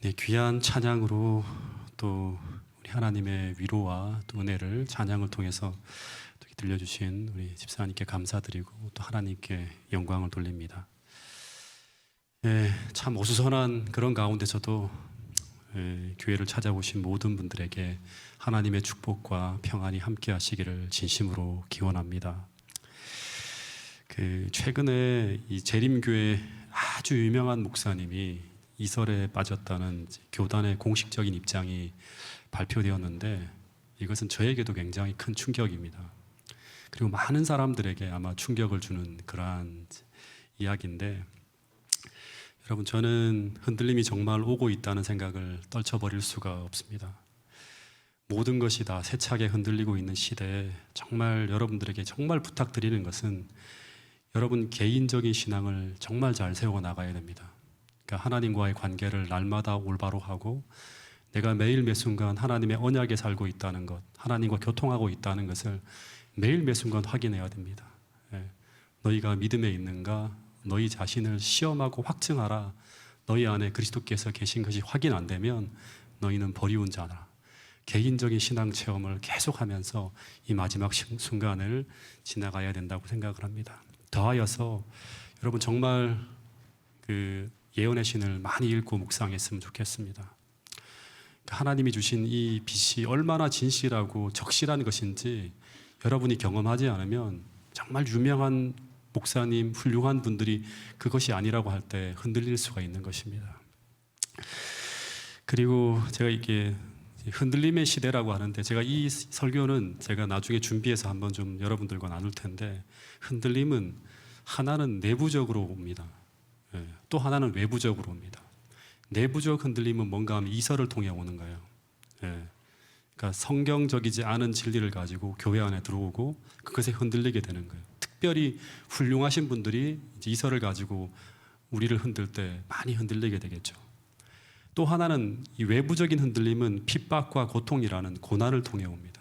네, 귀한 찬양으로 또 우리 하나님의 위로와 또 은혜를 찬양을 통해서 들려주신 우리 집사님께 감사드리고 또 하나님께 영광을 돌립니다. 참 어수선한 그런 가운데서도 교회를 찾아오신 모든 분들에게 하나님의 축복과 평안이 함께 하시기를 진심으로 기원합니다. 최근에 이 재림교회 아주 유명한 목사님이 이설에 빠졌다는 교단의 공식적인 입장이 발표되었는데 이것은 저에게도 굉장히 큰 충격입니다. 그리고 많은 사람들에게 아마 충격을 주는 그러한 이야기인데, 여러분, 저는 흔들림이 정말 오고 있다는 생각을 떨쳐버릴 수가 없습니다. 모든 것이 다 세차게 흔들리고 있는 시대에 정말 여러분들에게 정말 부탁드리는 것은 여러분 개인적인 신앙을 정말 잘 세워 나가야 됩니다. 그러니까 하나님과의 관계를 날마다 올바로 하고 내가 매일 매순간 하나님의 언약에 살고 있다는 것, 하나님과 교통하고 있다는 것을 매일 매순간 확인해야 됩니다. 너희가 믿음에 있는가? 너희 자신을 시험하고 확증하라. 너희 안에 그리스도께서 계신 것이 확인 안 되면 너희는 버리운 자라. 개인적인 신앙 체험을 계속하면서 이 마지막 순간을 지나가야 된다고 생각을 합니다. 더하여서 여러분 정말 예언의 신을 많이 읽고 묵상했으면 좋겠습니다. 하나님이 주신 이 빛이 얼마나 진실하고 적실한 것인지 여러분이 경험하지 않으면 정말 유명한 목사님, 훌륭한 분들이 그것이 아니라고 할 때 흔들릴 수가 있는 것입니다. 그리고 제가 이게 흔들림의 시대라고 하는데, 제가 이 설교는 제가 나중에 준비해서 한번 좀 여러분들과 나눌 텐데, 흔들림은 하나는 내부적으로 옵니다. 또 하나는 외부적으로 옵니다. 내부적 흔들림은 뭔가 하면 이설을 통해 오는 거예요. 그러니까 성경적이지 않은 진리를 가지고 교회 안에 들어오고 그것에 흔들리게 되는 거예요. 특별히 훌륭하신 분들이 이제 이설을 가지고 우리를 흔들 때 많이 흔들리게 되겠죠. 또 하나는 이 외부적인 흔들림은 핍박과 고통이라는 고난을 통해 옵니다.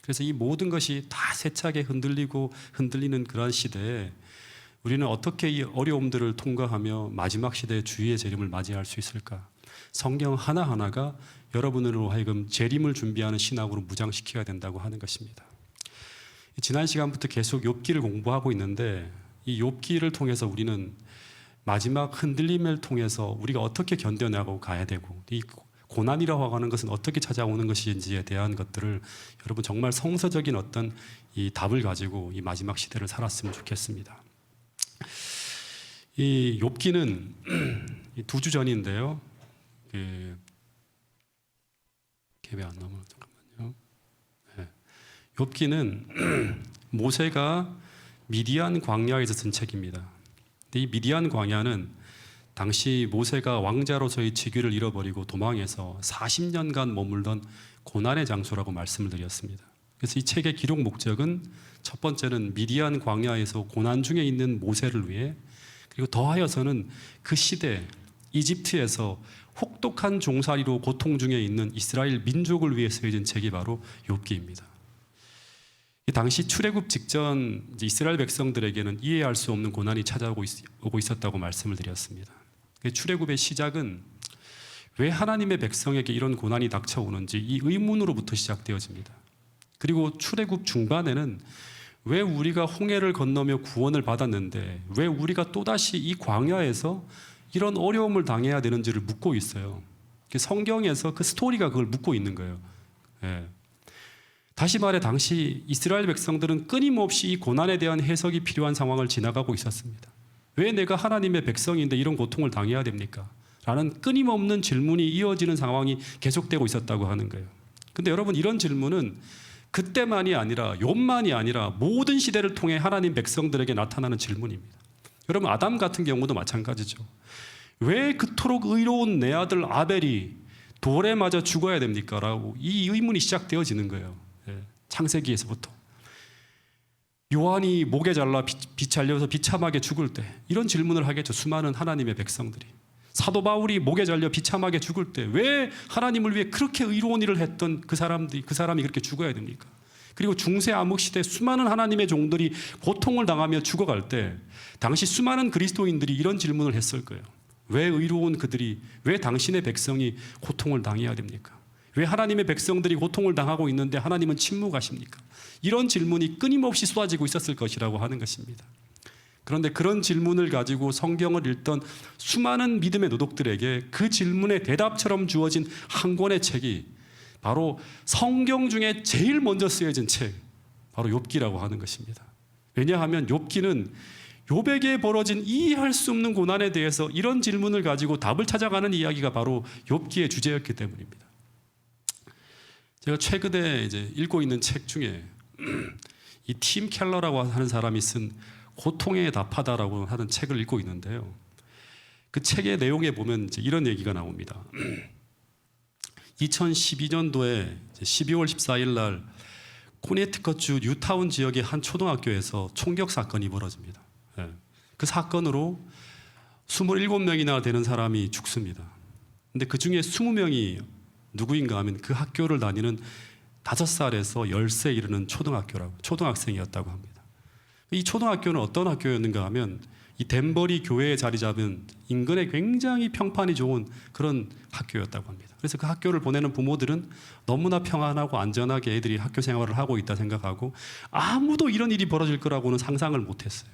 그래서 이 모든 것이 다 세차게 흔들리는 그러한 시대에 우리는 어떻게 이 어려움들을 통과하며 마지막 시대의 주의의 재림을 맞이할 수 있을까? 성경 하나하나가 여러분으로 하여금 재림을 준비하는 신학으로 무장시켜야 된다고 하는 것입니다. 지난 시간부터 계속 욥기를 공부하고 있는데, 이 욥기를 통해서 우리는 마지막 흔들림을 통해서 우리가 어떻게 견뎌나가고 가야 되고, 이 고난이라고 하는 것은 어떻게 찾아오는 것인지에 대한 것들을 여러분 정말 성서적인 어떤 이 답을 가지고 이 마지막 시대를 살았으면 좋겠습니다. 이 욥기는 2주 전인데요. 왜 안 넘어? 잠깐만요. 욥기는 모세가 미디안 광야에서 쓴 책입니다. 근데 이 미디안 광야는 당시 모세가 왕자로서의 직위를 잃어버리고 도망해서 40년간 머물던 고난의 장소라고 말씀을 드렸습니다. 그래서 이 책의 기록 목적은 첫 번째는 미디안 광야에서 고난 중에 있는 모세를 위해, 그리고 더하여서는 그 시대 이집트에서 혹독한 종살이로 고통 중에 있는 이스라엘 민족을 위해 쓰여진 책이 바로 욥기입니다. 당시 출애굽 직전 이스라엘 백성들에게는 이해할 수 없는 고난이 찾아오고 있었다고 말씀을 드렸습니다. 출애굽의 시작은 왜 하나님의 백성에게 이런 고난이 닥쳐오는지 이 의문으로부터 시작되어집니다. 그리고 출애굽 중반에는 왜 우리가 홍해를 건너며 구원을 받았는데 왜 우리가 또다시 이 광야에서 이런 어려움을 당해야 되는지를 묻고 있어요. 성경에서 그 스토리가 그걸 묻고 있는 거예요. 다시 말해 당시 이스라엘 백성들은 끊임없이 이 고난에 대한 해석이 필요한 상황을 지나가고 있었습니다. 왜 내가 하나님의 백성인데 이런 고통을 당해야 됩니까? 라는 끊임없는 질문이 이어지는 상황이 계속되고 있었다고 하는 거예요. 근데 여러분, 이런 질문은 그때만이 아니라 욥만이 아니라 모든 시대를 통해 하나님 백성들에게 나타나는 질문입니다. 여러분, 아담 같은 경우도 마찬가지죠. 왜 그토록 의로운 내 아들 아벨이 돌에 맞아 죽어야 됩니까? 라고 이 의문이 시작되어지는 거예요. 창세기에서부터. 요한이 목에 잘라 비찰려서 비참하게 죽을 때 이런 질문을 하겠죠. 수많은 하나님의 백성들이. 사도 바울이 목에 잘려 비참하게 죽을 때 왜 하나님을 위해 그렇게 의로운 일을 했던 그 사람이 그렇게 죽어야 됩니까? 그리고 중세 암흑 시대 수많은 하나님의 종들이 고통을 당하며 죽어갈 때 당시 수많은 그리스도인들이 이런 질문을 했을 거예요. 왜 의로운 그들이, 왜 당신의 백성이 고통을 당해야 됩니까? 왜 하나님의 백성들이 고통을 당하고 있는데 하나님은 침묵하십니까? 이런 질문이 끊임없이 쏟아지고 있었을 것이라고 하는 것입니다. 그런데 그런 질문을 가지고 성경을 읽던 수많은 믿음의 노독들에게 그 질문의 대답처럼 주어진 한 권의 책이 바로 성경 중에 제일 먼저 쓰여진 책, 바로 욥기라고 하는 것입니다. 왜냐하면 욥기는 욥에게 벌어진 이해할 수 없는 고난에 대해서 이런 질문을 가지고 답을 찾아가는 이야기가 바로 욥기의 주제였기 때문입니다. 제가 최근에 이제 읽고 있는 책 중에 이 팀 켈러라고 하는 사람이 쓴 고통에 답하다라고 하는 책을 읽고 있는데요. 그 책의 내용에 보면 이제 이런 얘기가 나옵니다. 2012년도에 12월 14일 날 코네티컷주 뉴타운 지역의 한 초등학교에서 총격 사건이 벌어집니다. 그 사건으로 27명이나 되는 사람이 죽습니다. 근데 그 중에 20명이 누구인가 하면 그 학교를 다니는 5살에서 10세 이르는 초등학생이었다고 합니다. 이 초등학교는 어떤 학교였는가 하면 이 덴버리 교회에 자리 잡은 인근에 굉장히 평판이 좋은 그런 학교였다고 합니다. 그래서 그 학교를 보내는 부모들은 너무나 평안하고 안전하게 애들이 학교 생활을 하고 있다 생각하고 아무도 이런 일이 벌어질 거라고는 상상을 못했어요.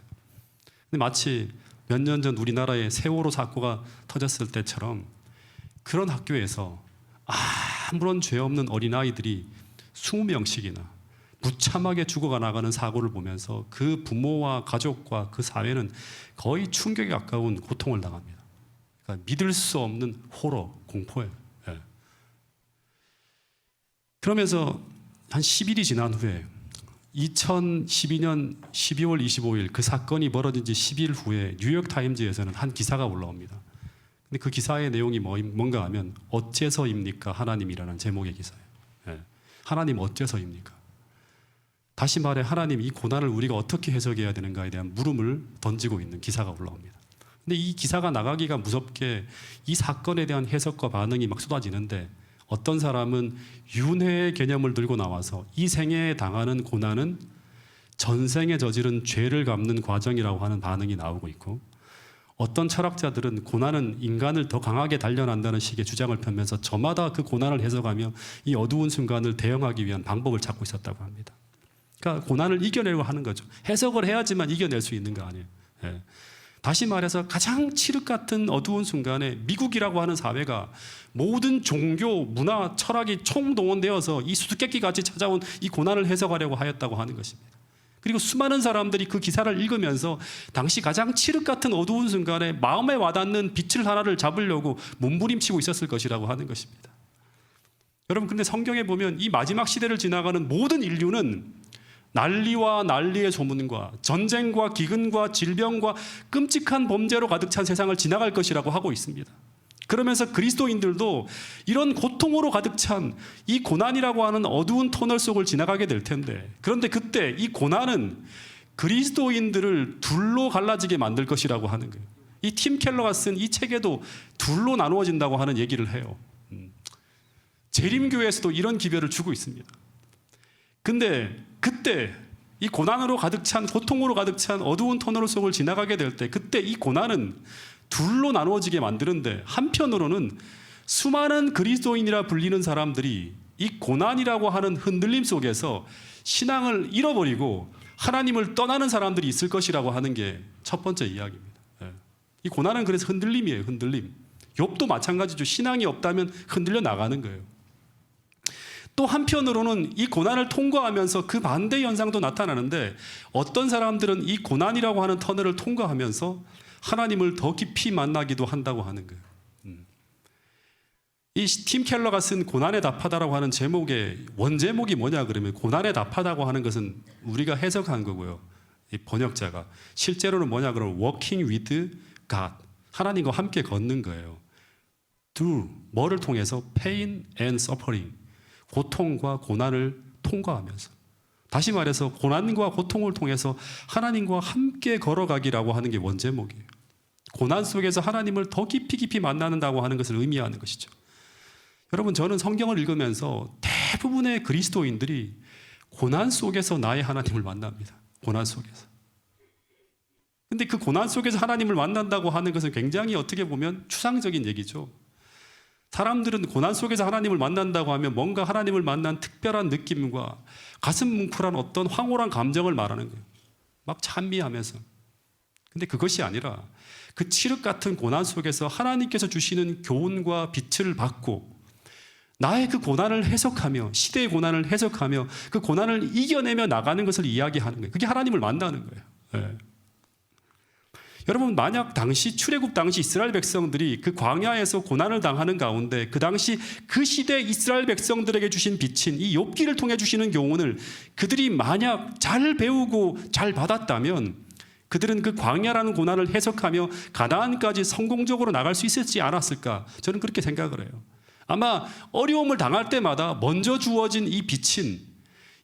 근데 마치 몇 년 전 우리나라에 세월호 사고가 터졌을 때처럼 그런 학교에서 아무런 죄 없는 어린아이들이 20명씩이나 무참하게 죽어가 나가는 사고를 보면서 그 부모와 가족과 그 사회는 거의 충격에 가까운 고통을 당합니다. 그러니까 믿을 수 없는 호러, 공포예요. 그러면서 한 10일이 지난 후에 2012년 12월 25일 그 사건이 벌어진 지 10일 후에 뉴욕타임즈에서는 한 기사가 올라옵니다. 근데 그 기사의 내용이 뭔가 하면 어째서입니까 하나님이라는 제목의 기사예요. 하나님 어째서입니까? 다시 말해 하나님 이 고난을 우리가 어떻게 해석해야 되는가에 대한 물음을 던지고 있는 기사가 올라옵니다. 근데 이 기사가 나가기가 무섭게 이 사건에 대한 해석과 반응이 막 쏟아지는데 어떤 사람은 윤회의 개념을 들고 나와서 이 생애에 당하는 고난은 전생에 저지른 죄를 갚는 과정이라고 하는 반응이 나오고 있고 어떤 철학자들은 고난은 인간을 더 강하게 단련한다는 식의 주장을 펴면서 저마다 그 고난을 해석하며 이 어두운 순간을 대응하기 위한 방법을 찾고 있었다고 합니다. 그러니까 고난을 이겨내려고 하는 거죠. 해석을 해야지만 이겨낼 수 있는 거 아니에요. 다시 말해서 가장 칠흑 같은 어두운 순간에 미국이라고 하는 사회가 모든 종교, 문화, 철학이 총동원되어서 이 수수께끼 같이 찾아온 이 고난을 해석하려고 하였다고 하는 것입니다. 그리고 수많은 사람들이 그 기사를 읽으면서 당시 가장 칠흑 같은 어두운 순간에 마음에 와닿는 빛을 하나를 잡으려고 몸부림치고 있었을 것이라고 하는 것입니다. 여러분, 근데 성경에 보면 이 마지막 시대를 지나가는 모든 인류는 난리와 난리의 소문과 전쟁과 기근과 질병과 끔찍한 범죄로 가득 찬 세상을 지나갈 것이라고 하고 있습니다. 그러면서 그리스도인들도 이런 고통으로 가득 찬 이 고난이라고 하는 어두운 터널 속을 지나가게 될 텐데, 그런데 그때 이 고난은 그리스도인들을 둘로 갈라지게 만들 것이라고 하는 거예요. 이 팀 켈러가 쓴 이 책에도 둘로 나누어진다고 하는 얘기를 해요. 재림교회에서도 이런 기별을 주고 있습니다. 근데 그때 이 고난으로 가득 찬, 고통으로 가득 찬 어두운 터널 속을 지나가게 될 때 그때 이 고난은 둘로 나누어지게 만드는데 한편으로는 수많은 그리스도인이라 불리는 사람들이 이 고난이라고 하는 흔들림 속에서 신앙을 잃어버리고 하나님을 떠나는 사람들이 있을 것이라고 하는 게 첫 번째 이야기입니다. 이 고난은 그래서 흔들림이에요. 흔들림. 욥도 마찬가지죠. 신앙이 없다면 흔들려 나가는 거예요. 또 한편으로는 이 고난을 통과하면서 그 반대 현상도 나타나는데 어떤 사람들은 이 고난이라고 하는 터널을 통과하면서 하나님을 더 깊이 만나기도 한다고 하는 거예요. 이 팀 켈러가 쓴 고난에 답하다라고 하는 제목의 원제목이 뭐냐 그러면 고난에 답하다고 하는 것은 우리가 해석한 거고요. 이 번역자가 실제로는 뭐냐 그러면 walking with God, 하나님과 함께 걷는 거예요. through 뭐를 통해서 pain and suffering, 고통과 고난을 통과하면서, 다시 말해서 고난과 고통을 통해서 하나님과 함께 걸어가기라고 하는 게 원제목이에요. 고난 속에서 하나님을 더 깊이 만나는다고 하는 것을 의미하는 것이죠. 여러분, 저는 성경을 읽으면서 대부분의 그리스도인들이 고난 속에서 나의 하나님을 만납니다. 고난 속에서. 근데 그 고난 속에서 하나님을 만난다고 하는 것은 굉장히 어떻게 보면 추상적인 얘기죠. 사람들은 고난 속에서 하나님을 만난다고 하면 뭔가 하나님을 만난 특별한 느낌과 가슴 뭉클한 어떤 황홀한 감정을 말하는 거예요. 막 찬미하면서. 근데 그것이 아니라 그 칠흑 같은 고난 속에서 하나님께서 주시는 교훈과 빛을 받고 나의 그 고난을 해석하며 시대의 고난을 해석하며 그 고난을 이겨내며 나가는 것을 이야기하는 거예요. 그게 하나님을 만나는 거예요. 네. 여러분, 만약 당시 출애굽 당시 이스라엘 백성들이 그 광야에서 고난을 당하는 가운데 그 당시 그 시대 이스라엘 백성들에게 주신 빛인 이 욥기를 통해 주시는 교훈을 그들이 만약 잘 배우고 잘 받았다면 그들은 그 광야라는 고난을 해석하며 가나안까지 성공적으로 나갈 수 있었지 않았을까? 저는 그렇게 생각을 해요. 아마 어려움을 당할 때마다 먼저 주어진 이 빛인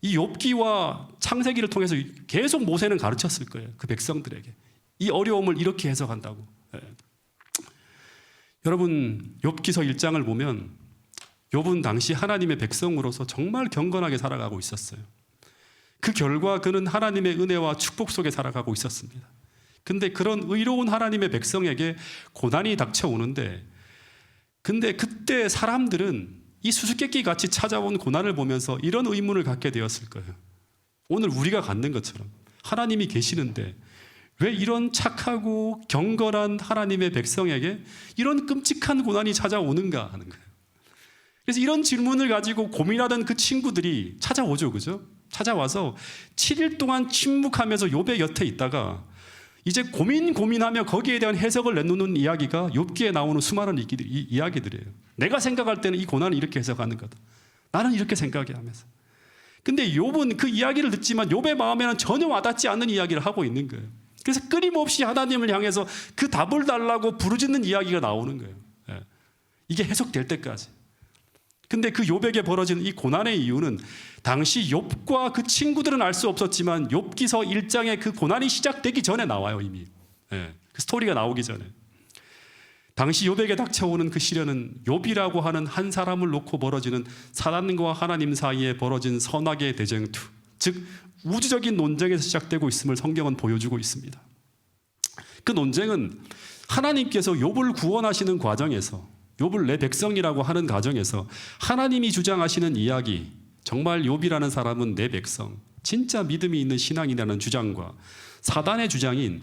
이 욥기와 창세기를 통해서 계속 모세는 가르쳤을 거예요. 그 백성들에게. 이 어려움을 이렇게 해석한다고. 네. 여러분, 욥기서 1장을 보면 욥은 당시 하나님의 백성으로서 정말 경건하게 살아가고 있었어요. 그 결과 그는 하나님의 은혜와 축복 속에 살아가고 있었습니다. 근데 그런 의로운 하나님의 백성에게 고난이 닥쳐오는데 근데 그때 사람들은 이 수수께끼 같이 찾아온 고난을 보면서 이런 의문을 갖게 되었을 거예요. 오늘 우리가 갖는 것처럼 하나님이 계시는데 왜 이런 착하고 경건한 하나님의 백성에게 이런 끔찍한 고난이 찾아오는가 하는 거예요. 그래서 이런 질문을 가지고 고민하던 그 친구들이 찾아오죠, 그죠? 찾아와서 7일 동안 침묵하면서 욥의 곁에 있다가 이제 고민하며 거기에 대한 해석을 내놓는 이야기가 욥기에 나오는 수많은 이야기들이에요. 내가 생각할 때는 이 고난을 이렇게 해석하는 거다. 나는 이렇게 생각해 하면서. 근데 욥은 그 이야기를 듣지만 욥의 마음에는 전혀 와닿지 않는 이야기를 하고 있는 거예요. 그래서 끊임없이 하나님을 향해서 그 답을 달라고 부르짖는 이야기가 나오는 거예요. 이게 해석될 때까지. 근데 그 욥에게 벌어진 이 고난의 이유는 당시 욥과 그 친구들은 알 수 없었지만 욥기서 1장에 그 고난이 시작되기 전에 나와요, 이미. 그 스토리가 나오기 전에. 당시 욥에게 닥쳐오는 그 시련은 욥이라고 하는 한 사람을 놓고 벌어지는 사단과 하나님 사이에 벌어진 선악의 대쟁투, 즉 우주적인 논쟁에서 시작되고 있음을 성경은 보여주고 있습니다. 그 논쟁은 하나님께서 욥을 구원하시는 과정에서 욥을 내 백성이라고 하는 과정에서 하나님이 주장하시는 이야기, 정말 욥이라는 사람은 내 백성, 진짜 믿음이 있는 신앙이라는 주장과 사단의 주장인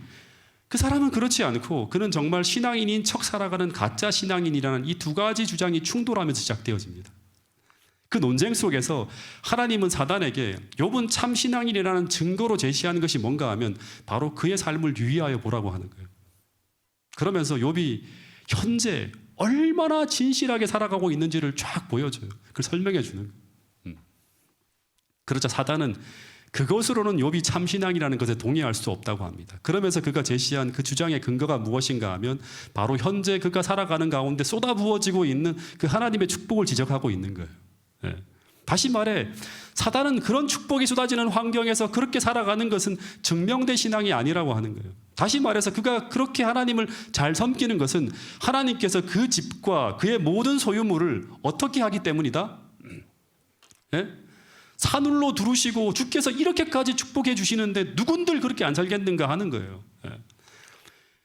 그 사람은 그렇지 않고 그는 정말 신앙인인 척 살아가는 가짜 신앙인이라는 이 두 가지 주장이 충돌하면서 시작되어집니다. 그 논쟁 속에서 하나님은 사단에게 욥은 참 신앙인이라는 증거로 제시하는 것이 뭔가 하면 바로 그의 삶을 유의하여 보라고 하는 거예요. 그러면서 욥이 현재 얼마나 진실하게 살아가고 있는지를 쫙 보여줘요. 그걸 설명해 주는 거예요. 그러자 사단은 그것으로는 욥이 참신앙이라는 것에 동의할 수 없다고 합니다. 그러면서 그가 제시한 그 주장의 근거가 무엇인가 하면 바로 현재 그가 살아가는 가운데 쏟아부어지고 있는 그 하나님의 축복을 지적하고 있는 거예요. 다시 말해 사단은 그런 축복이 쏟아지는 환경에서 그렇게 살아가는 것은 증명된 신앙이 아니라고 하는 거예요. 다시 말해서 그가 그렇게 하나님을 잘 섬기는 것은 하나님께서 그 집과 그의 모든 소유물을 어떻게 하기 때문이다? 산울로 두르시고 주께서 이렇게까지 축복해 주시는데 누군들 그렇게 안 살겠는가 하는 거예요.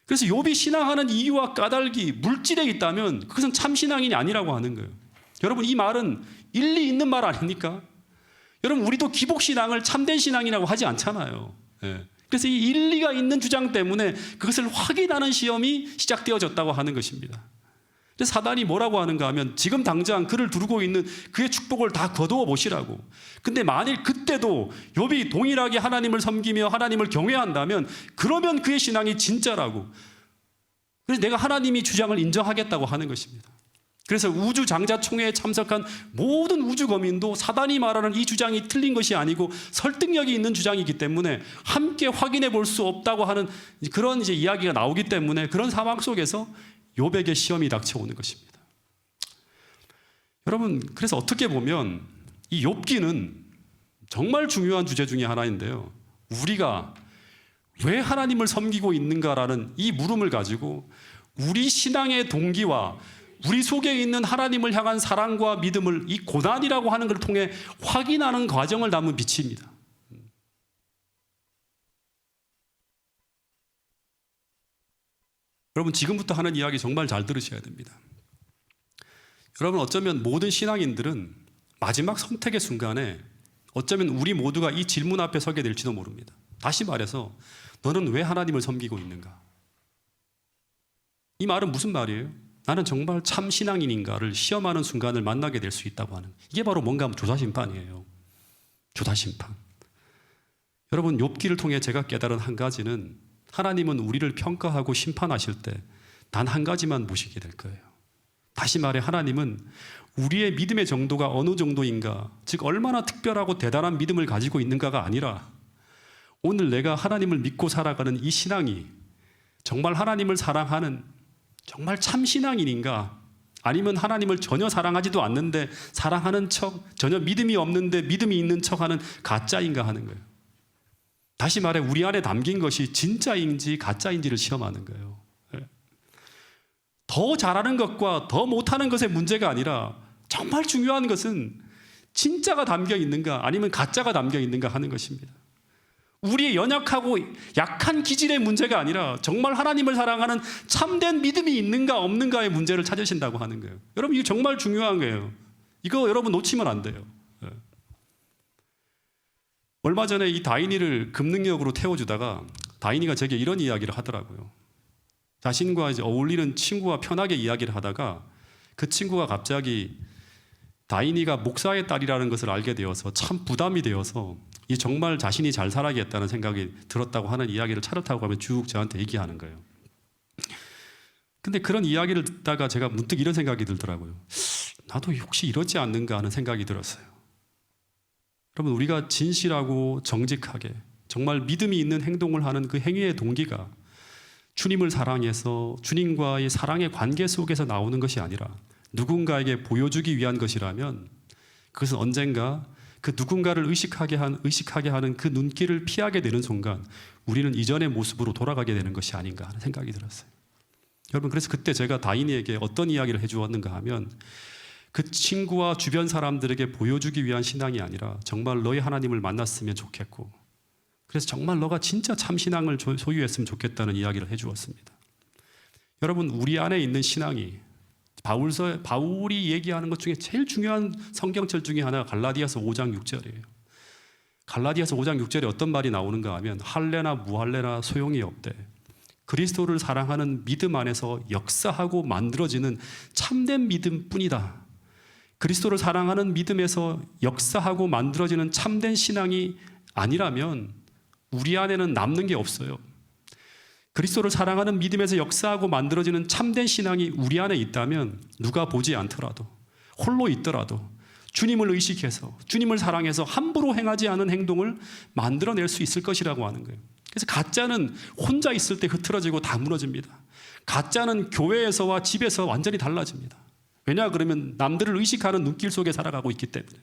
그래서 욥이 신앙하는 이유와 까닭이 물질에 있다면 그것은 참 신앙인이 아니라고 하는 거예요. 여러분, 이 말은 일리 있는 말 아닙니까? 여러분, 우리도 기복신앙을 참된 신앙이라고 하지 않잖아요. 그래서 이 일리가 있는 주장 때문에 그것을 확인하는 시험이 시작되어졌다고 하는 것입니다. 그래서 사단이 뭐라고 하는가 하면 지금 당장 그를 두르고 있는 그의 축복을 다 거두어 보시라고. 근데 만일 그때도 욥이 동일하게 하나님을 섬기며 하나님을 경외한다면 그러면 그의 신앙이 진짜라고. 그래서 내가 하나님이 주장을 인정하겠다고 하는 것입니다. 그래서 우주 장자총회에 참석한 모든 우주거민도 사단이 말하는 이 주장이 틀린 것이 아니고 설득력이 있는 주장이기 때문에 함께 확인해 볼 수 없다고 하는 그런 이제 이야기가 나오기 때문에 그런 상황 속에서 욥에게 시험이 닥쳐오는 것입니다. 여러분, 그래서 어떻게 보면 이 욥기는 정말 중요한 주제 중에 하나인데요. 우리가 왜 하나님을 섬기고 있는가라는 이 물음을 가지고 우리 신앙의 동기와 우리 속에 있는 하나님을 향한 사랑과 믿음을 이 고난이라고 하는 것을 통해 확인하는 과정을 담은 빛입니다. 여러분 지금부터 하는 이야기 정말 잘 들으셔야 됩니다. 여러분 어쩌면 모든 신앙인들은 마지막 선택의 순간에 어쩌면 우리 모두가 이 질문 앞에 서게 될지도 모릅니다. 다시 말해서 너는 왜 하나님을 섬기고 있는가? 이 말은 무슨 말이에요? 나는 정말 참 신앙인인가를 시험하는 순간을 만나게 될 수 있다고 하는, 이게 바로 뭔가 하면 조사심판이에요. 조사심판. 여러분 욥기를 통해 제가 깨달은 한 가지는 하나님은 우리를 평가하고 심판하실 때 단 한 가지만 보시게 될 거예요. 다시 말해 하나님은 우리의 믿음의 정도가 어느 정도인가, 즉 얼마나 특별하고 대단한 믿음을 가지고 있는가가 아니라 오늘 내가 하나님을 믿고 살아가는 이 신앙이 정말 하나님을 사랑하는 정말 참 신앙인인가, 아니면 하나님을 전혀 사랑하지도 않는데 사랑하는 척, 전혀 믿음이 없는데 믿음이 있는 척하는 가짜인가 하는 거예요. 다시 말해 우리 안에 담긴 것이 진짜인지 가짜인지를 시험하는 거예요. 더 잘하는 것과 더 못하는 것의 문제가 아니라 정말 중요한 것은 진짜가 담겨 있는가 아니면 가짜가 담겨 있는가 하는 것입니다. 우리의 연약하고 약한 기질의 문제가 아니라 정말 하나님을 사랑하는 참된 믿음이 있는가 없는가의 문제를 찾으신다고 하는 거예요. 여러분 이거 정말 중요한 거예요. 이거 여러분 놓치면 안 돼요. 얼마 전에 이 다인이를 급능력으로 태워주다가 다인이가 제게 이런 이야기를 하더라고요. 자신과 이제 어울리는 친구와 편하게 이야기를 하다가 그 친구가 갑자기 다인이가 목사의 딸이라는 것을 알게 되어서 참 부담이 되어서 이 정말 자신이 잘 살아야겠다는 생각이 들었다고 하는 이야기를 차를 타고 가면 쭉 저한테 얘기하는 거예요. 근데 그런 이야기를 듣다가 제가 문득 이런 생각이 들더라고요. 나도 혹시 이러지 않는가 하는 생각이 들었어요. 여러분 우리가 진실하고 정직하게 정말 믿음이 있는 행동을 하는 그 행위의 동기가 주님을 사랑해서 주님과의 사랑의 관계 속에서 나오는 것이 아니라 누군가에게 보여주기 위한 것이라면 그것은 언젠가 그 누군가를 의식하게 하는 그 눈길을 피하게 되는 순간 우리는 이전의 모습으로 돌아가게 되는 것이 아닌가 하는 생각이 들었어요. 여러분 그래서 그때 제가 다인이에게 어떤 이야기를 해주었는가 하면 그 친구와 주변 사람들에게 보여주기 위한 신앙이 아니라 정말 너의 하나님을 만났으면 좋겠고 그래서 정말 너가 진짜 참신앙을 소유했으면 좋겠다는 이야기를 해주었습니다. 여러분 우리 안에 있는 신앙이 바울이 얘기하는 것 중에 제일 중요한 성경절 중에 하나가 갈라디아서 5장 6절이에요. 갈라디아서 5장 6절에 어떤 말이 나오는가 하면 할례나 무할례나 소용이 없대. 그리스도를 사랑하는 믿음 안에서 역사하고 만들어지는 참된 믿음뿐이다. 그리스도를 사랑하는 믿음에서 역사하고 만들어지는 참된 신앙이 아니라면 우리 안에는 남는 게 없어요. 그리스도를 사랑하는 믿음에서 역사하고 만들어지는 참된 신앙이 우리 안에 있다면 누가 보지 않더라도 홀로 있더라도 주님을 의식해서 주님을 사랑해서 함부로 행하지 않은 행동을 만들어낼 수 있을 것이라고 하는 거예요. 그래서 가짜는 혼자 있을 때 흐트러지고 다 무너집니다. 가짜는 교회에서와 집에서 완전히 달라집니다. 왜냐 그러면 남들을 의식하는 눈길 속에 살아가고 있기 때문에.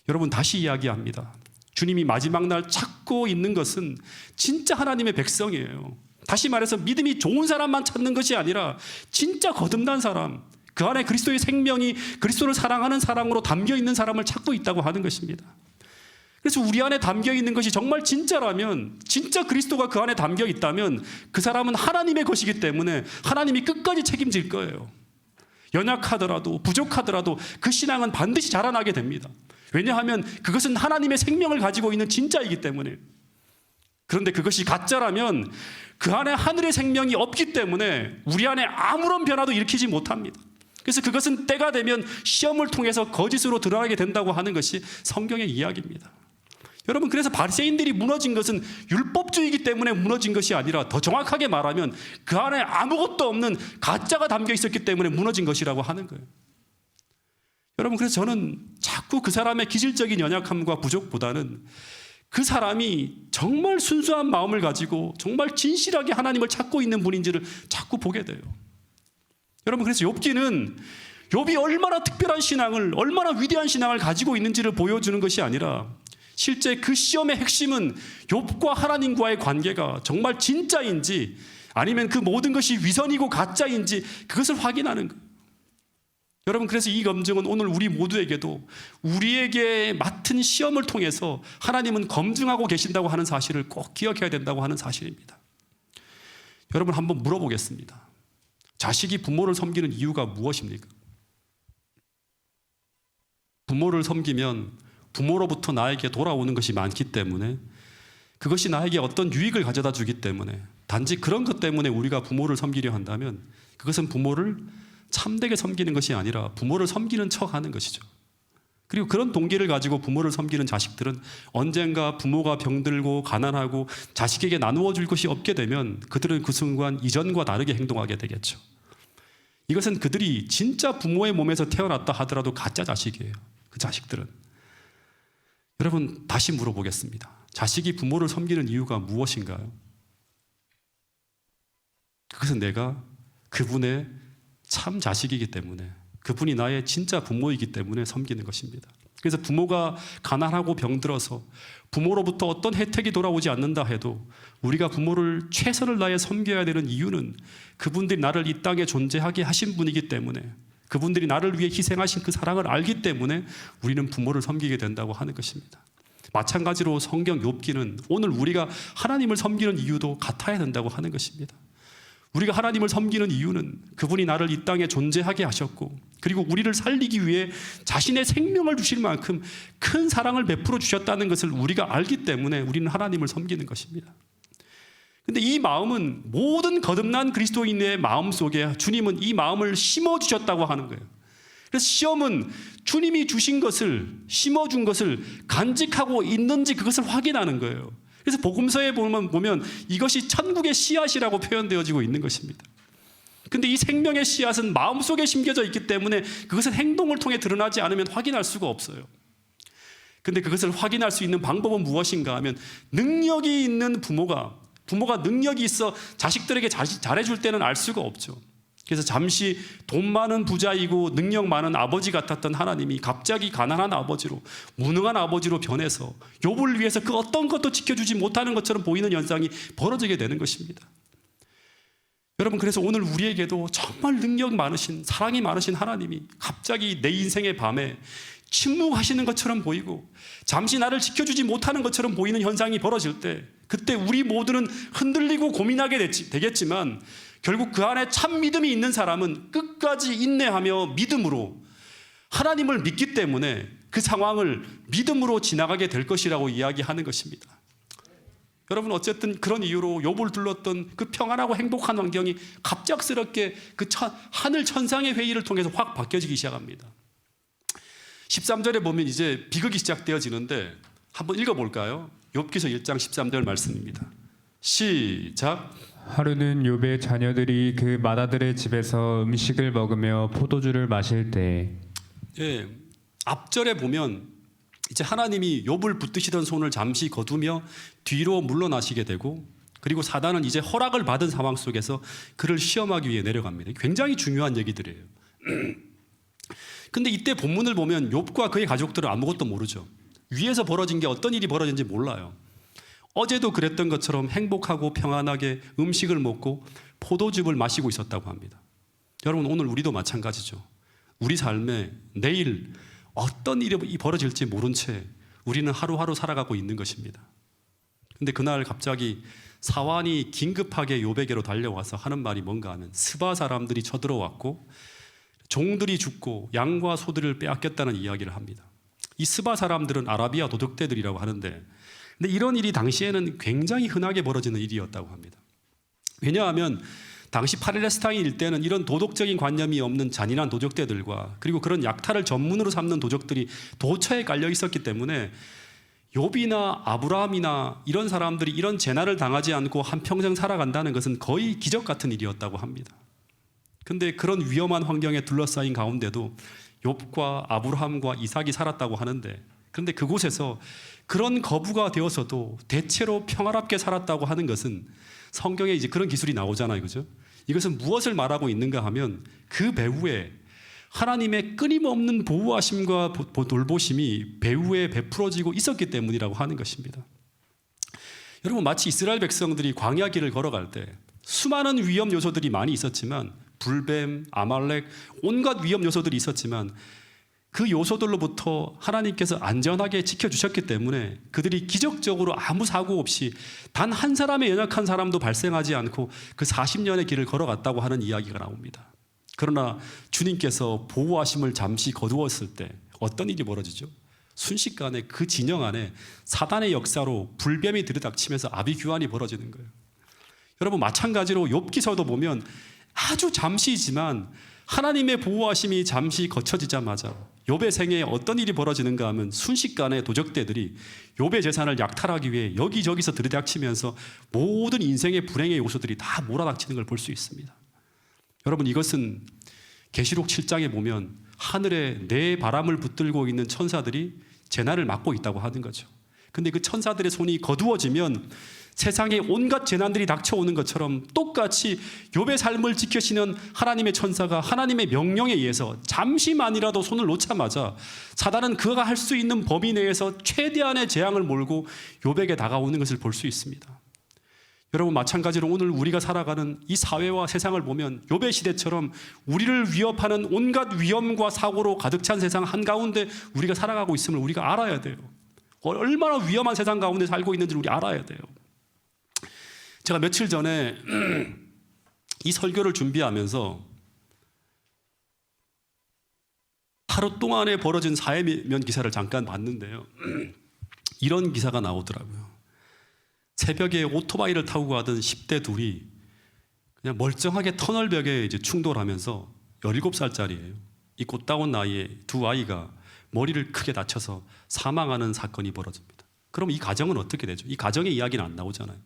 여러분 다시 이야기합니다. 주님이 마지막 날 찾고 있는 것은 진짜 하나님의 백성이에요. 다시 말해서 믿음이 좋은 사람만 찾는 것이 아니라 진짜 거듭난 사람, 그 안에 그리스도의 생명이 그리스도를 사랑하는 사랑으로 담겨 있는 사람을 찾고 있다고 하는 것입니다. 그래서 우리 안에 담겨 있는 것이 정말 진짜라면, 진짜 그리스도가 그 안에 담겨 있다면 그 사람은 하나님의 것이기 때문에 하나님이 끝까지 책임질 거예요. 연약하더라도 부족하더라도 그 신앙은 반드시 자라나게 됩니다. 왜냐하면 그것은 하나님의 생명을 가지고 있는 진짜이기 때문에. 그런데 그것이 가짜라면 그 안에 하늘의 생명이 없기 때문에 우리 안에 아무런 변화도 일으키지 못합니다. 그래서 그것은 때가 되면 시험을 통해서 거짓으로 드러나게 된다고 하는 것이 성경의 이야기입니다. 여러분 그래서 바리새인들이 무너진 것은 율법주의이기 때문에 무너진 것이 아니라 더 정확하게 말하면 그 안에 아무것도 없는 가짜가 담겨 있었기 때문에 무너진 것이라고 하는 거예요. 여러분 그래서 저는 자꾸 그 사람의 기질적인 연약함과 부족보다는 그 사람이 정말 순수한 마음을 가지고 정말 진실하게 하나님을 찾고 있는 분인지를 자꾸 보게 돼요. 여러분 그래서 욥이 얼마나 특별한 신앙을, 얼마나 위대한 신앙을 가지고 있는지를 보여주는 것이 아니라 실제 그 시험의 핵심은 욥과 하나님과의 관계가 정말 진짜인지 아니면 그 모든 것이 위선이고 가짜인지 그것을 확인하는 거예요. 여러분 그래서 이 검증은 오늘 우리 모두에게도 우리에게 맡은 시험을 통해서 하나님은 검증하고 계신다고 하는 사실을 꼭 기억해야 된다고 하는 사실입니다. 여러분 한번 물어보겠습니다. 자식이 부모를 섬기는 이유가 무엇입니까? 부모를 섬기면 부모로부터 나에게 돌아오는 것이 많기 때문에, 그것이 나에게 어떤 유익을 가져다 주기 때문에, 단지 그런 것 때문에 우리가 부모를 섬기려 한다면 그것은 부모를 참되게 섬기는 것이 아니라 부모를 섬기는 척 하는 것이죠. 그리고 그런 동기를 가지고 부모를 섬기는 자식들은 언젠가 부모가 병들고 가난하고 자식에게 나누어 줄 것이 없게 되면 그들은 그 순간 이전과 다르게 행동하게 되겠죠. 이것은 그들이 진짜 부모의 몸에서 태어났다 하더라도 가짜 자식이에요. 그 자식들은. 여러분, 다시 물어보겠습니다. 자식이 부모를 섬기는 이유가 무엇인가요? 그것은 내가 그분의 참 자식이기 때문에, 그분이 나의 진짜 부모이기 때문에 섬기는 것입니다. 그래서 부모가 가난하고 병들어서 부모로부터 어떤 혜택이 돌아오지 않는다 해도 우리가 부모를 최선을 다해 섬겨야 되는 이유는 그분들이 나를 이 땅에 존재하게 하신 분이기 때문에, 그분들이 나를 위해 희생하신 그 사랑을 알기 때문에 우리는 부모를 섬기게 된다고 하는 것입니다. 마찬가지로 성경 욥기는 오늘 우리가 하나님을 섬기는 이유도 같아야 된다고 하는 것입니다. 우리가 하나님을 섬기는 이유는 그분이 나를 이 땅에 존재하게 하셨고, 그리고 우리를 살리기 위해 자신의 생명을 주실 만큼 큰 사랑을 베풀어 주셨다는 것을 우리가 알기 때문에 우리는 하나님을 섬기는 것입니다. 근데 이 마음은 모든 거듭난 그리스도인의 마음 속에 주님은 이 마음을 심어주셨다고 하는 거예요. 그래서 시험은 주님이 주신 것을, 심어준 것을 간직하고 있는지 그것을 확인하는 거예요. 그래서 복음서에 보면 이것이 천국의 씨앗이라고 표현되어지고 있는 것입니다. 근데 이 생명의 씨앗은 마음속에 심겨져 있기 때문에 그것은 행동을 통해 드러나지 않으면 확인할 수가 없어요. 근데 그것을 확인할 수 있는 방법은 무엇인가 하면, 능력이 있는 부모가 능력이 있어 자식들에게 잘해줄 때는 알 수가 없죠. 그래서 잠시 돈 많은 부자이고 능력 많은 아버지 같았던 하나님이 갑자기 가난한 아버지로, 무능한 아버지로 변해서 욥을 위해서 그 어떤 것도 지켜주지 못하는 것처럼 보이는 현상이 벌어지게 되는 것입니다. 여러분, 그래서 오늘 우리에게도 정말 능력 많으신, 사랑이 많으신 하나님이 갑자기 내 인생의 밤에 침묵하시는 것처럼 보이고 잠시 나를 지켜주지 못하는 것처럼 보이는 현상이 벌어질 때, 그때 우리 모두는 흔들리고 고민하게 되겠지만 결국 그 안에 참 믿음이 있는 사람은 끝까지 인내하며 믿음으로, 하나님을 믿기 때문에 그 상황을 믿음으로 지나가게 될 것이라고 이야기하는 것입니다. 여러분, 어쨌든 그런 이유로 욥을 둘렀던 그 평안하고 행복한 환경이 갑작스럽게 그 하늘 천상의 회의를 통해서 확 바뀌어지기 시작합니다. 13절에 보면 이제 비극이 시작되어지는데 한번 읽어볼까요? 욥기서 1장 13절 말씀입니다. 시작. 하루는 욥의 자녀들이 그 맏아들의 집에서 음식을 먹으며 포도주를 마실 때, 예, 앞절에 보면 이제 하나님이 욥을 붙드시던 손을 잠시 거두며 뒤로 물러나시게 되고, 그리고 사단은 이제 허락을 받은 상황 속에서 그를 시험하기 위해 내려갑니다. 굉장히 중요한 얘기들이에요. 근데 이때 본문을 보면 욥과 그의 가족들은 아무것도 모르죠. 위에서 벌어진 게 어떤 일이 벌어진지 몰라요. 어제도 그랬던 것처럼 행복하고 평안하게 음식을 먹고 포도즙을 마시고 있었다고 합니다. 여러분, 오늘 우리도 마찬가지죠. 우리 삶에 내일 어떤 일이 벌어질지 모른 채 우리는 하루하루 살아가고 있는 것입니다. 근데 그날 갑자기 사환이 긴급하게 욥에게로 달려와서 하는 말이 뭔가 하면, 스바 사람들이 쳐들어왔고 종들이 죽고 양과 소들을 빼앗겼다는 이야기를 합니다. 이 스바 사람들은 아라비아 도적대들이라고 하는데, 근데 이런 일이 당시에는 굉장히 흔하게 벌어지는 일이었다고 합니다. 왜냐하면 당시 팔레스타인 일대는 이런 도덕적인 관념이 없는 잔인한 도적대들과 그리고 그런 약탈을 전문으로 삼는 도적들이 도처에 깔려 있었기 때문에 욥이나 아브라함이나 이런 사람들이 이런 재난을 당하지 않고 한평생 살아간다는 것은 거의 기적 같은 일이었다고 합니다. 근데 그런 위험한 환경에 둘러싸인 가운데도 욥과 아브라함과 이삭이 살았다고 하는데, 그런데 그곳에서 그런 거부가 되어서도 대체로 평화롭게 살았다고 하는 것은, 성경에 이제 그런 기술이 나오잖아요, 그죠? 이것은 무엇을 말하고 있는가 하면 그 배후에 하나님의 끊임없는 보호하심과 돌보심이 배후에 베풀어지고 있었기 때문이라고 하는 것입니다. 여러분, 마치 이스라엘 백성들이 광야 길을 걸어갈 때 수많은 위험 요소들이 많이 있었지만, 불뱀, 아말렉, 온갖 위험 요소들이 있었지만 그 요소들로부터 하나님께서 안전하게 지켜주셨기 때문에 그들이 기적적으로 아무 사고 없이 단 한 사람의 연약한 사람도 발생하지 않고 그 40년의 길을 걸어갔다고 하는 이야기가 나옵니다. 그러나 주님께서 보호하심을 잠시 거두었을 때 어떤 일이 벌어지죠? 순식간에 그 진영 안에 사단의 역사로 불뱀이 들이닥치면서 아비규환이 벌어지는 거예요. 여러분, 마찬가지로 욥기서도 보면 아주 잠시지만 하나님의 보호하심이 잠시 거쳐지자마자 욥의 생애에 어떤 일이 벌어지는가 하면 순식간에 도적대들이 욥의 재산을 약탈하기 위해 여기저기서 들이닥치면서 모든 인생의 불행의 요소들이 다 몰아닥치는 걸 볼 수 있습니다. 여러분, 이것은 계시록 7장에 보면 하늘에 네 바람을 붙들고 있는 천사들이 재난을 막고 있다고 하는 거죠. 근데 그 천사들의 손이 거두어지면 세상에 온갖 재난들이 닥쳐오는 것처럼 똑같이 욥의 삶을 지키시는 하나님의 천사가 하나님의 명령에 의해서 잠시만이라도 손을 놓자마자 사단은 그가 할 수 있는 범위 내에서 최대한의 재앙을 몰고 욥에게 다가오는 것을 볼 수 있습니다. 여러분, 마찬가지로 오늘 우리가 살아가는 이 사회와 세상을 보면 욥의 시대처럼 우리를 위협하는 온갖 위험과 사고로 가득 찬 세상 한가운데 우리가 살아가고 있음을 우리가 알아야 돼요. 얼마나 위험한 세상 가운데 살고 있는지 우리 알아야 돼요. 제가 며칠 전에 이 설교를 준비하면서 하루 동안에 벌어진 사회면 기사를 잠깐 봤는데요. 이런 기사가 나오더라고요. 새벽에 오토바이를 타고 가던 10대 둘이 그냥 멀쩡하게 터널벽에 이제 충돌하면서 17살짜리예요. 이 꽃다운 나이에 두 아이가 머리를 크게 다쳐서 사망하는 사건이 벌어집니다. 그럼 이 가정은 어떻게 되죠? 이 가정의 이야기는 안 나오잖아요.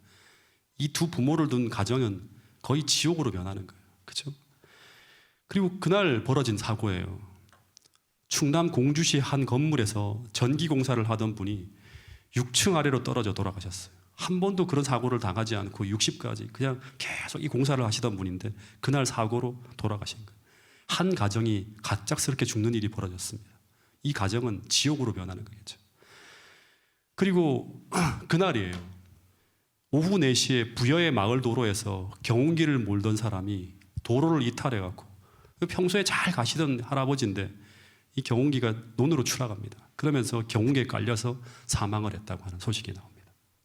이 두 부모를 둔 가정은 거의 지옥으로 변하는 거예요. 그렇죠? 그리고 그날 벌어진 사고예요. 충남 공주시 한 건물에서 전기 공사를 하던 분이 6층 아래로 떨어져 돌아가셨어요. 한 번도 그런 사고를 당하지 않고 60까지 그냥 계속 이 공사를 하시던 분인데 그날 사고로 돌아가신 거예요. 한 가정이 갑작스럽게 죽는 일이 벌어졌습니다. 이 가정은 지옥으로 변하는 거겠죠. 그리고 그날이에요. 오후 4시에 부여의 마을 도로에서 경운기를 몰던 사람이 도로를 이탈해갖고 평소에 잘 가시던 할아버지인데 이 경운기가 논으로 추락합니다. 그러면서 경운기에 깔려서 사망을 했다고 하는 소식이 나옵니다.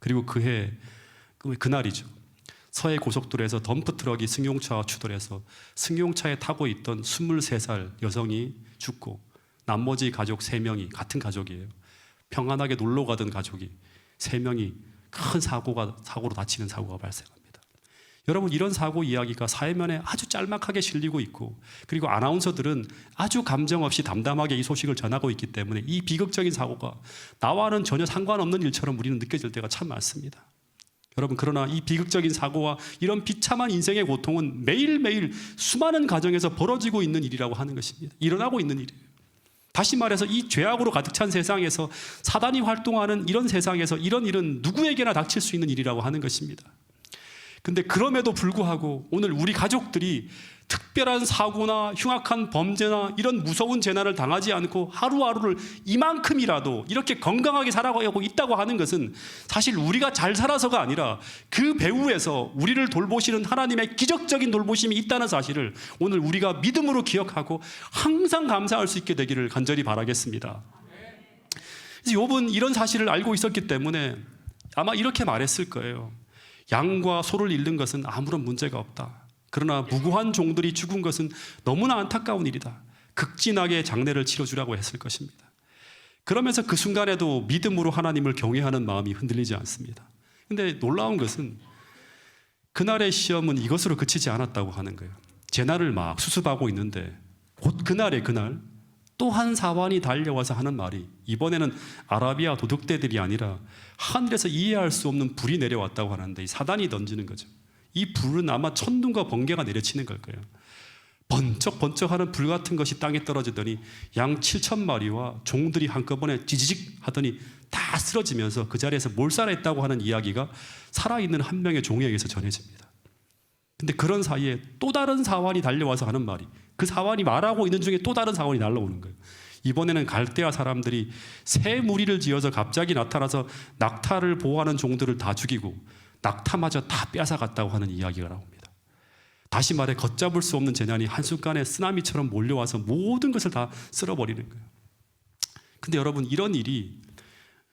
그리고 그날이죠. 서해 고속도로에서 덤프트럭이 승용차와 추돌해서 승용차에 타고 있던 23살 여성이 죽고 나머지 가족 3명이 같은 가족이에요. 평안하게 놀러 가던 가족이 3명이 큰 사고로 다치는 사고가 발생합니다. 여러분, 이런 사고 이야기가 사회면에 아주 짤막하게 실리고 있고 그리고 아나운서들은 아주 감정 없이 담담하게 이 소식을 전하고 있기 때문에 이 비극적인 사고가 나와는 전혀 상관없는 일처럼 우리는 느껴질 때가 참 많습니다. 여러분, 그러나 이 비극적인 사고와 이런 비참한 인생의 고통은 매일매일 수많은 가정에서 벌어지고 있는 일이라고 하는 것입니다. 일어나고 있는 일이에요. 다시 말해서 이 죄악으로 가득 찬 세상에서 사단이 활동하는 이런 세상에서 이런 일은 누구에게나 닥칠 수 있는 일이라고 하는 것입니다. 근데 그럼에도 불구하고 오늘 우리 가족들이 특별한 사고나 흉악한 범죄나 이런 무서운 재난을 당하지 않고 하루하루를 이만큼이라도 이렇게 건강하게 살아가고 있다고 하는 것은 사실 우리가 잘 살아서가 아니라 그 배후에서 우리를 돌보시는 하나님의 기적적인 돌보심이 있다는 사실을 오늘 우리가 믿음으로 기억하고 항상 감사할 수 있게 되기를 간절히 바라겠습니다. 그래서 욥은 이런 사실을 알고 있었기 때문에 아마 이렇게 말했을 거예요. 양과 소를 잃는 것은 아무런 문제가 없다. 그러나 무고한 종들이 죽은 것은 너무나 안타까운 일이다. 극진하게 장례를 치러주라고 했을 것입니다. 그러면서 그 순간에도 믿음으로 하나님을 경외하는 마음이 흔들리지 않습니다. 그런데 놀라운 것은 그날의 시험은 이것으로 그치지 않았다고 하는 거예요. 재난을 막 수습하고 있는데 곧 그날 또 한 사환이 달려와서 하는 말이 이번에는 아라비아 도둑대들이 아니라 하늘에서 이해할 수 없는 불이 내려왔다고 하는데 이 사단이 던지는 거죠. 이 불은 아마 천둥과 번개가 내려치는 걸 거예요. 번쩍번쩍하는 불 같은 것이 땅에 떨어지더니 양 7,000마리와 종들이 한꺼번에 지지직 하더니 다 쓰러지면서 그 자리에서 몰살했다고 하는 이야기가 살아있는 한 명의 종에 의해서 전해집니다. 근데 그런 사이에 또 다른 사환이 달려와서 하는 말이 그 사환이 말하고 있는 중에 또 다른 사환이 날라오는 거예요. 이번에는 갈대아 사람들이 새 무리를 지어서 갑자기 나타나서 낙타를 보호하는 종들을 다 죽이고 낙타마저 다 뺏어갔다고 하는 이야기가 나옵니다. 다시 말해 걷잡을 수 없는 재난이 한순간에 쓰나미처럼 몰려와서 모든 것을 다 쓸어버리는 거예요. 근데 여러분, 이런 일이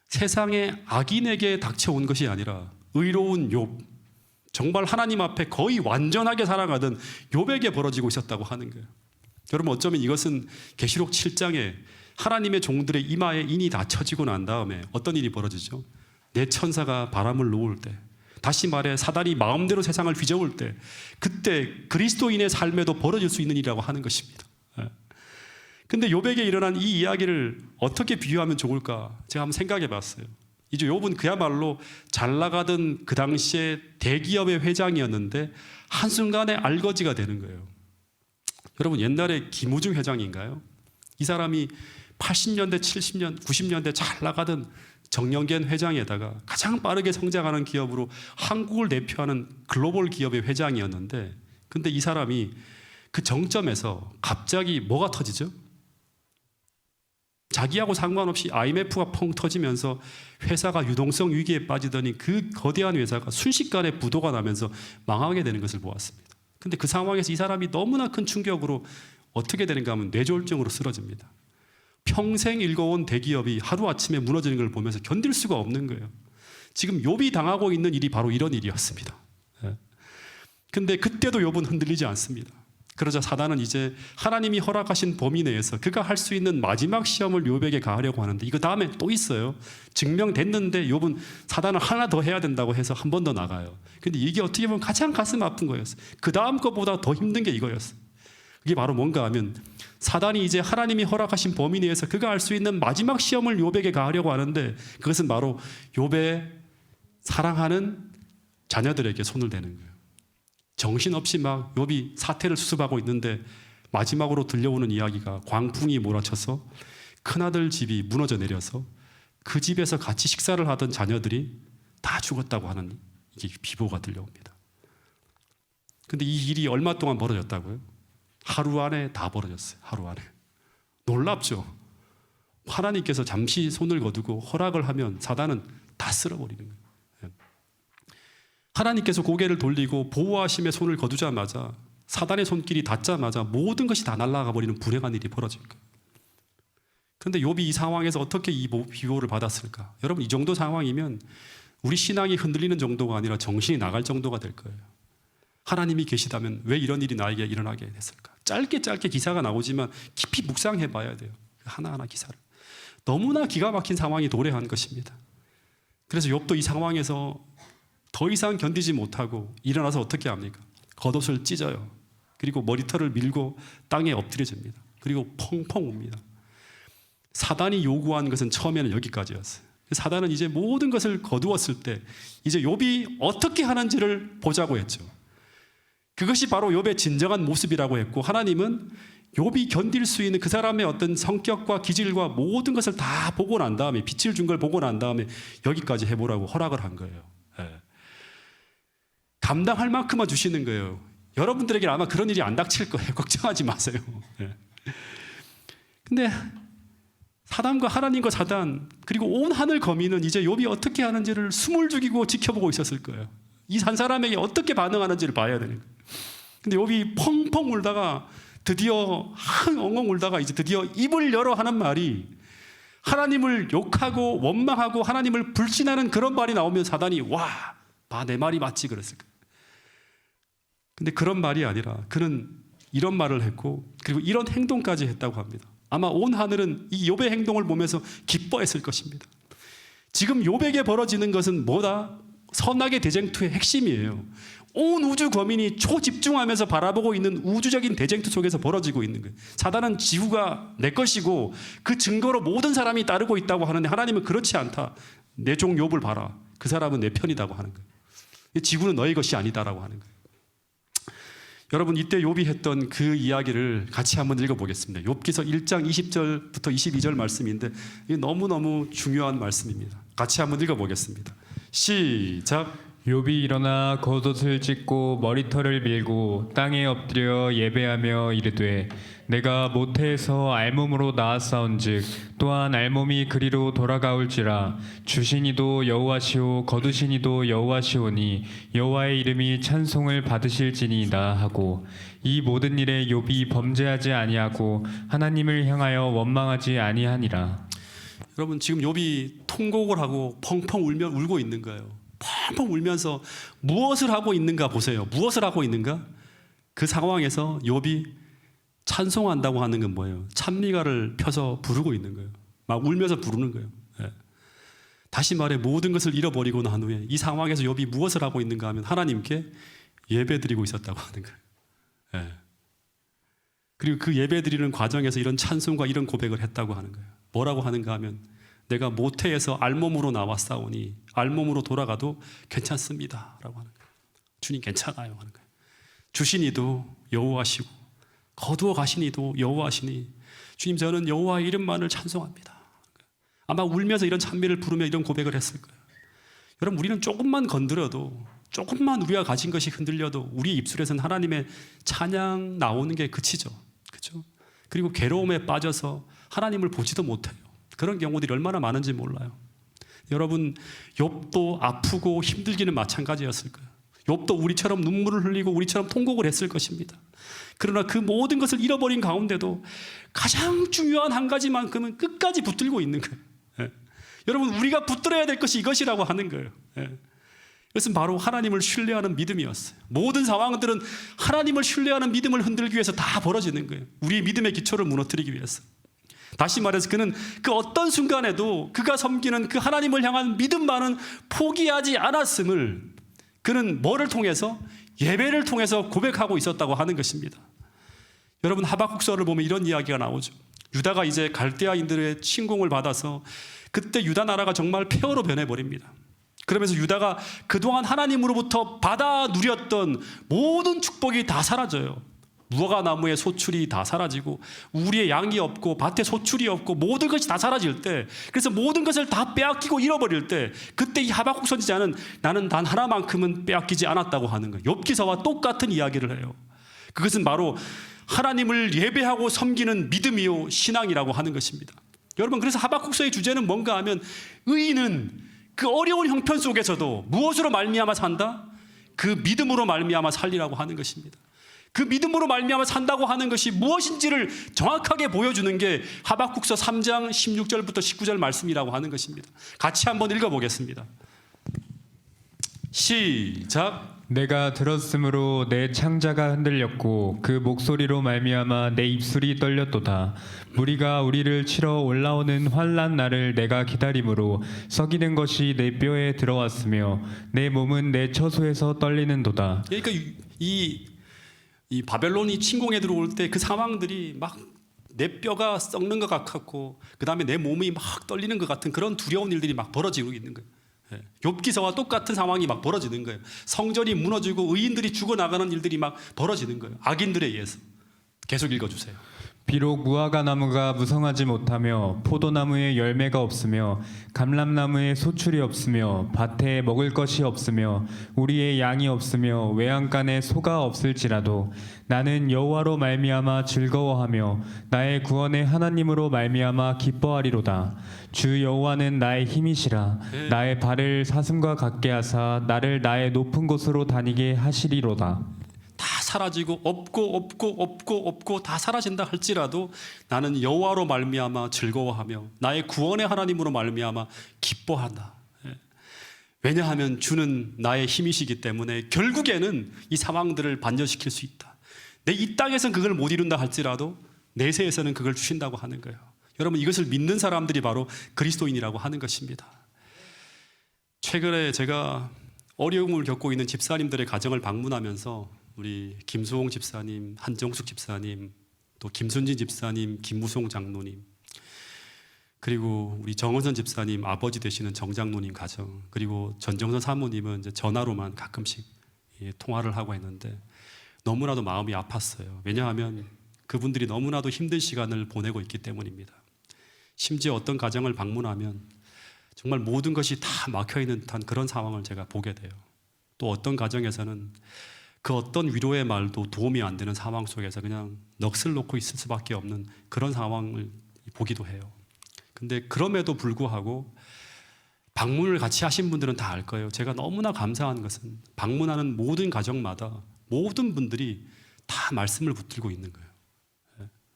세상의 악인에게 닥쳐온 것이 아니라 의로운 욥, 정말 하나님 앞에 거의 완전하게 살아가던 욥에게 벌어지고 있었다고 하는 거예요. 여러분, 어쩌면 이것은 계시록 7장에 하나님의 종들의 이마에 인이 다 쳐지고 난 다음에 어떤 일이 벌어지죠? 내 천사가 바람을 놓을 때, 다시 말해 사단이 마음대로 세상을 휘저을 때, 그때 그리스도인의 삶에도 벌어질 수 있는 일이라고 하는 것입니다. 근데 욥에게 일어난 이 이야기를 어떻게 비유하면 좋을까 제가 한번 생각해 봤어요. 이제 욥은 그야말로 잘 나가던 그 당시에 대기업의 회장이었는데 한순간에 알거지가 되는 거예요. 여러분, 옛날에 김우중 회장인가요? 이 사람이 80년대, 70년, 90년대 잘 나가던 정영견 회장에다가 가장 빠르게 성장하는 기업으로 한국을 대표하는 글로벌 기업의 회장이었는데, 근데 이 사람이 그 정점에서 갑자기 뭐가 터지죠? 자기하고 상관없이 IMF가 펑 터지면서 회사가 유동성 위기에 빠지더니 그 거대한 회사가 순식간에 부도가 나면서 망하게 되는 것을 보았습니다. 근데 그 상황에서 이 사람이 너무나 큰 충격으로 어떻게 되는가 하면 뇌졸중으로 쓰러집니다. 평생 일궈온 대기업이 하루아침에 무너지는 걸 보면서 견딜 수가 없는 거예요. 지금 욥이 당하고 있는 일이 바로 이런 일이었습니다. 근데 그때도 욥은 흔들리지 않습니다. 그러자 사단은 이제 하나님이 허락하신 범위 내에서 그가 할 수 있는 마지막 시험을 욥에게 가하려고 하는데, 이거 다음에 또 있어요. 증명됐는데 욥은 사단을 하나 더 해야 된다고 해서 한 번 더 나가요. 근데 이게 어떻게 보면 가장 가슴 아픈 거였어요. 그 다음 것보다 더 힘든 게 이거였어요. 그게 바로 뭔가 하면 사단이 이제 하나님이 허락하신 범위 내에서 그가 할 수 있는 마지막 시험을 욥에게 가하려고 하는데, 그것은 바로 욥의 사랑하는 자녀들에게 손을 대는 거예요. 정신없이 막 욥이 사태를 수습하고 있는데 마지막으로 들려오는 이야기가 광풍이 몰아쳐서 큰아들 집이 무너져 내려서 그 집에서 같이 식사를 하던 자녀들이 다 죽었다고 하는 이게 비보가 들려옵니다. 근데 이 일이 얼마 동안 벌어졌다고요? 하루 안에 다 벌어졌어요. 하루 안에. 놀랍죠? 하나님께서 잠시 손을 거두고 허락을 하면 사단은 다 쓸어버리는 거예요. 하나님께서 고개를 돌리고 보호하심의 손을 거두자마자, 사단의 손길이 닿자마자 모든 것이 다 날아가 버리는 불행한 일이 벌어질 거예요. 그런데 욥이 이 상황에서 어떻게 이 비호를 받았을까? 여러분, 이 정도 상황이면 우리 신앙이 흔들리는 정도가 아니라 정신이 나갈 정도가 될 거예요. 하나님이 계시다면 왜 이런 일이 나에게 일어나게 됐을까? 짧게 기사가 나오지만 깊이 묵상해 봐야 돼요. 하나하나 기사를. 너무나 기가 막힌 상황이 도래한 것입니다. 그래서 욥도 이 상황에서 더 이상 견디지 못하고 일어나서 어떻게 합니까? 겉옷을 찢어요. 그리고 머리털을 밀고 땅에 엎드려집니다. 그리고 펑펑 웁니다. 사단이 요구한 것은 처음에는 여기까지였어요. 사단은 이제 모든 것을 거두었을 때 이제 욥이 어떻게 하는지를 보자고 했죠. 그것이 바로 욥의 진정한 모습이라고 했고, 하나님은 욥이 견딜 수 있는 그 사람의 어떤 성격과 기질과 모든 것을 다 보고 난 다음에, 빛을 준 걸 보고 난 다음에 여기까지 해보라고 허락을 한 거예요. 감당할 만큼만 주시는 거예요. 여러분들에게 아마 그런 일이 안 닥칠 거예요. 걱정하지 마세요. 근데 사단과 하나님과 사단, 그리고 온 하늘 거민은 이제 욥이 어떻게 하는지를 숨을 죽이고 지켜보고 있었을 거예요. 이 한 사람에게 어떻게 반응하는지를 봐야 되는 거예요. 근데 욥이 펑펑 울다가 드디어 엉엉 울다가 이제 드디어 입을 열어 하는 말이, 하나님을 욕하고 원망하고 하나님을 불신하는 그런 말이 나오면 사단이 와, 내 말이 맞지 그랬을 거예요. 근데 그런 말이 아니라 그는 이런 말을 했고, 그리고 이런 행동까지 했다고 합니다. 아마 온 하늘은 이 욥의 행동을 보면서 기뻐했을 것입니다. 지금 욥에게 벌어지는 것은 뭐다? 선악의 대쟁투의 핵심이에요. 온 우주 거민이 초집중하면서 바라보고 있는 우주적인 대쟁투 속에서 벌어지고 있는 거예요. 사단은 지구가 내 것이고 그 증거로 모든 사람이 따르고 있다고 하는데, 하나님은 그렇지 않다. 내 종 욥을 봐라. 그 사람은 내 편이라고 하는 거예요. 지구는 너의 것이 아니다라고 하는 거예요. 여러분, 이때 욥이 했던 그 이야기를 같이 한번 읽어보겠습니다. 욥기서 1장 20절부터 22절 말씀인데 이게 너무너무 중요한 말씀입니다. 같이 한번 읽어보겠습니다. 시작. 욥이 일어나 겉옷을 찢고 머리털을 밀고 땅에 엎드려 예배하며 이르되, 내가 모태에서 알몸으로 나았사온즉 또한 알몸이 그리로 돌아가올지라. 주시니도 여호와시오 거두시니도 여호와시오니 여호와의 이름이 찬송을 받으실지니이다 하고, 이 모든 일에 욥이 범죄하지 아니하고 하나님을 향하여 원망하지 아니하니라. 여러분 지금 욥이 통곡을 하고 펑펑 울고 있는 거예요. 펑펑 울면서 무엇을 하고 있는가 보세요. 무엇을 하고 있는가? 그 상황에서 욥이 찬송한다고 하는 건 뭐예요? 찬미가를 펴서 부르고 있는 거예요. 막 울면서 부르는 거예요. 예. 다시 말해 모든 것을 잃어버리고 난 후에 이 상황에서 욥이 무엇을 하고 있는가 하면 하나님께 예배드리고 있었다고 하는 거예요. 예. 그리고 그 예배드리는 과정에서 이런 찬송과 이런 고백을 했다고 하는 거예요. 뭐라고 하는가 하면 내가 모태에서 알몸으로 나왔사오니 알몸으로 돌아가도 괜찮습니다 라고 하는 거예요. 주님 괜찮아요 하는 거예요. 주신 이도 여호와시고 거두어 가신 이도 여호와시니 주님 저는 여호와의 이름만을 찬송합니다. 아마 울면서 이런 찬미를 부르며 이런 고백을 했을 거예요. 여러분 우리는 조금만 건드려도 조금만 우리가 가진 것이 흔들려도 우리 입술에서는 하나님의 찬양 나오는 게 그치죠. 그렇죠? 그리고 괴로움에 빠져서 하나님을 보지도 못해요. 그런 경우들이 얼마나 많은지 몰라요. 여러분 욥도 아프고 힘들기는 마찬가지였을 거예요. 욥도 우리처럼 눈물을 흘리고 우리처럼 통곡을 했을 것입니다. 그러나 그 모든 것을 잃어버린 가운데도 가장 중요한 한 가지만큼은 끝까지 붙들고 있는 거예요. 예. 여러분 우리가 붙들어야 될 것이 이것이라고 하는 거예요. 예. 이것은 바로 하나님을 신뢰하는 믿음이었어요. 모든 상황들은 하나님을 신뢰하는 믿음을 흔들기 위해서 다 벌어지는 거예요. 우리의 믿음의 기초를 무너뜨리기 위해서. 다시 말해서 그는 그 어떤 순간에도 그가 섬기는 그 하나님을 향한 믿음만은 포기하지 않았음을 그는 뭐를 통해서? 예배를 통해서 고백하고 있었다고 하는 것입니다. 여러분 하박국서를 보면 이런 이야기가 나오죠. 유다가 이제 갈대아인들의 침공을 받아서 그때 유다 나라가 정말 폐허로 변해버립니다. 그러면서 유다가 그동안 하나님으로부터 받아 누렸던 모든 축복이 다 사라져요. 무화과 나무의 소출이 다 사라지고 우리의 양이 없고 밭에 소출이 없고 모든 것이 다 사라질 때, 그래서 모든 것을 다 빼앗기고 잃어버릴 때, 그때 이 하박국 선지자는 나는 단 하나만큼은 빼앗기지 않았다고 하는 거예요. 욥기서와 똑같은 이야기를 해요. 그것은 바로 하나님을 예배하고 섬기는 믿음이요 신앙이라고 하는 것입니다. 여러분 그래서 하박국서의 주제는 뭔가 하면 의인은 그 어려운 형편 속에서도 무엇으로 말미암아 산다? 그 믿음으로 말미암아 살리라고 하는 것입니다. 그 믿음으로 말미암아 산다고 하는 것이 무엇인지를 정확하게 보여주는 게 하박국서 3장 16절부터 19절 말씀이라고 하는 것입니다. 같이 한번 읽어보겠습니다. 시작. 내가 들었으므로 내 창자가 흔들렸고 그 목소리로 말미암아 내 입술이 떨렸도다. 무리가 우리를 치러 올라오는 환난 날을 내가 기다림으로 썩이는 것이 내 뼈에 들어왔으며 내 몸은 내 처소에서 떨리는도다. 그러니까 이 바벨론이 침공해 들어올 때 그 상황들이 막 내 뼈가 썩는 것 같고 그 다음에 내 몸이 막 떨리는 것 같은 그런 두려운 일들이 막 벌어지고 있는 거예요. 욥기서와 똑같은 상황이 막 벌어지는 거예요. 성전이 무너지고 의인들이 죽어나가는 일들이 막 벌어지는 거예요. 악인들에 의해서. 계속 읽어주세요. 비록 무화과 나무가 무성하지 못하며 포도나무에 열매가 없으며 감람나무에 소출이 없으며 밭에 먹을 것이 없으며 우리의 양이 없으며 외양간에 소가 없을지라도 나는 여호와로 말미암아 즐거워하며 나의 구원의 하나님으로 말미암아 기뻐하리로다. 주 여호와는 나의 힘이시라. 나의 발을 사슴과 같게 하사 나를 나의 높은 곳으로 다니게 하시리로다. 다 사라지고 없고 다 사라진다 할지라도 나는 여호와로 말미암아 즐거워하며 나의 구원의 하나님으로 말미암아 기뻐한다. 왜냐하면 주는 나의 힘이시기 때문에 결국에는 이 상황들을 반전시킬 수 있다. 내 이 땅에서는 그걸 못 이룬다 할지라도 내세에서는 그걸 주신다고 하는 거예요. 여러분 이것을 믿는 사람들이 바로 그리스도인이라고 하는 것입니다. 최근에 제가 어려움을 겪고 있는 집사님들의 가정을 방문하면서 우리 김수홍 집사님, 한정숙 집사님, 또 김순진 집사님, 김무송 장로님, 그리고 우리 정원선 집사님 아버지 되시는 정장로님 가정, 그리고 전정선 사모님은 이제 전화로만 가끔씩 통화를 하고 했는데 너무나도 마음이 아팠어요. 왜냐하면 그분들이 너무나도 힘든 시간을 보내고 있기 때문입니다. 심지어 어떤 가정을 방문하면 정말 모든 것이 다 막혀있는 듯한 그런 상황을 제가 보게 돼요. 또 어떤 가정에서는 그 어떤 위로의 말도 도움이 안 되는 상황 속에서 그냥 넋을 놓고 있을 수밖에 없는 그런 상황을 보기도 해요. 근데 그럼에도 불구하고 방문을 같이 하신 분들은 다 알 거예요. 제가 너무나 감사한 것은 방문하는 모든 가정마다 모든 분들이 다 말씀을 붙들고 있는 거예요.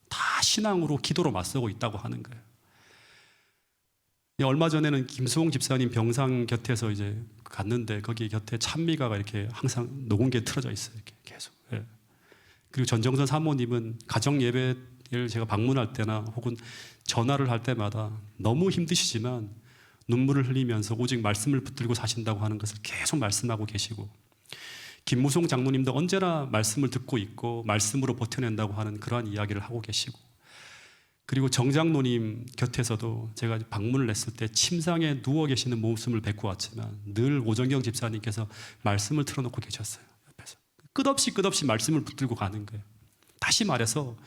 다 신앙으로 기도로 맞서고 있다고 하는 거예요. 얼마 전에는 김수홍 집사님 병상 곁에서 이제 갔는데 거기 곁에 찬미가가 이렇게 항상 녹음기에 틀어져 있어요. 이렇게 계속. 예. 그리고 전정선 사모님은 가정 예배를 제가 방문할 때나 혹은 전화를 할 때마다 너무 힘드시지만 눈물을 흘리면서 오직 말씀을 붙들고 사신다고 하는 것을 계속 말씀하고 계시고, 김무송 장로님도 언제나 말씀을 듣고 있고 말씀으로 버텨낸다고 하는 그러한 이야기를 하고 계시고, 그리고 정 장로님 곁에서도 제가 방문을 했을 때 침상에 누워 계시는 모습을 뵙고 왔지만 늘 오정경 집사님께서 말씀을 틀어놓고 계셨어요. 옆에서 끝없이 말씀을 붙들고 가는 거예요. 다시 말해서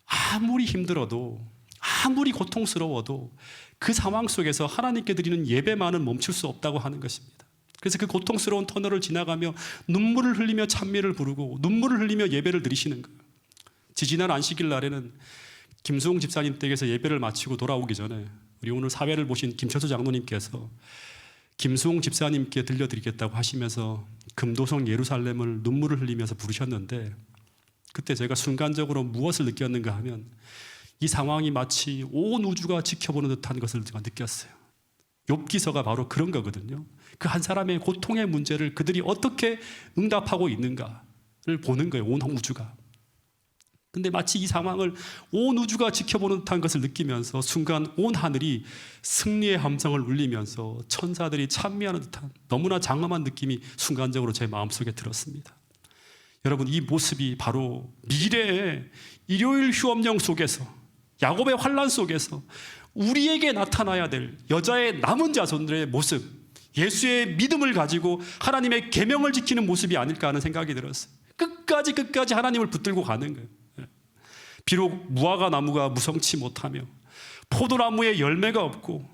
아무리 힘들어도, 아무리 고통스러워도 그 상황 속에서 하나님께 드리는 예배만은 멈출 수 없다고 하는 것입니다. 그래서 그 고통스러운 터널을 지나가며 눈물을 흘리며 찬미를 부르고 눈물을 흘리며 예배를 드리시는 거예요. 지지난 안식일 날에는 김수홍 집사님 댁에서 예배를 마치고 돌아오기 전에 우리 오늘 사회를 보신 김철수 장로님께서 김수홍 집사님께 들려드리겠다고 하시면서 금도성 예루살렘을 눈물을 흘리면서 부르셨는데, 그때 제가 순간적으로 무엇을 느꼈는가 하면 이 상황이 마치 온 우주가 지켜보는 듯한 것을 제가 느꼈어요. 욥기서가 바로 그런 거거든요. 그 한 사람의 고통의 문제를 그들이 어떻게 응답하고 있는가를 보는 거예요. 온 우주가. 근데 마치 이 상황을 온 우주가 지켜보는 듯한 것을 느끼면서 순간 온 하늘이 승리의 함성을 울리면서 천사들이 찬미하는 듯한 너무나 장엄한 느낌이 순간적으로 제 마음속에 들었습니다. 여러분, 이 모습이 바로 미래의 일요일 휴업령 속에서, 야곱의 환난 속에서 우리에게 나타나야 될 여자의 남은 자손들의 모습, 예수의 믿음을 가지고 하나님의 계명을 지키는 모습이 아닐까 하는 생각이 들었어요. 끝까지 하나님을 붙들고 가는 거예요. 비록 무화과 나무가 무성치 못하며 포도나무에 열매가 없고